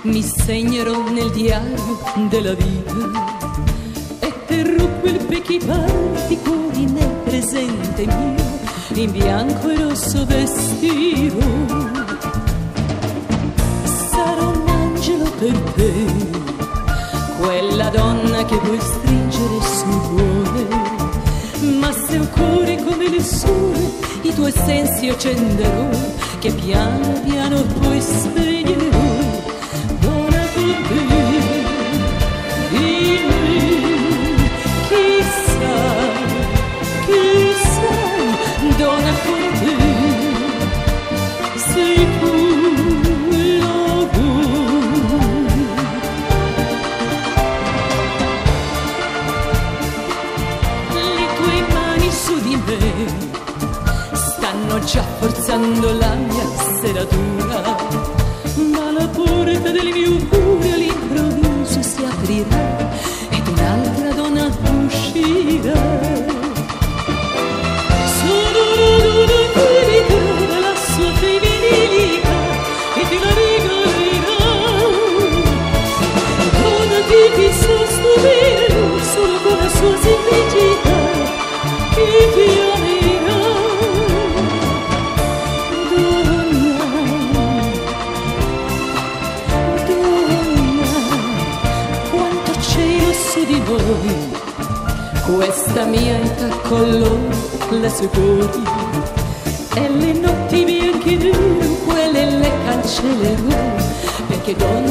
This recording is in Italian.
mi segnerò nel diario della vita e terrò quel pecchipare di cuori nel presente mio, in bianco e rosso vestito. Sarò un angelo per te, quella donna che puoi stringere sul cuore, ma se un cuore come il sole i tuoi sensi accenderò, che piano piano poi spegnerò. Dona con te di me, chissà, chissà, dona con te, sei tu l'amore. Le tue mani su di me stanno già forzando la mia serratura, ma la porta del mio cuore all'improvviso si aprirà ed un'altra donna uscirà. Sono una verità della sua femminilità e te la regalerà. Donna che ti sa stupire solo con la sua semplicità, che ti amerà. Di voi, questa mia età collò le sue cuori e le notti bianche nere quelle le cancellerò, perché donna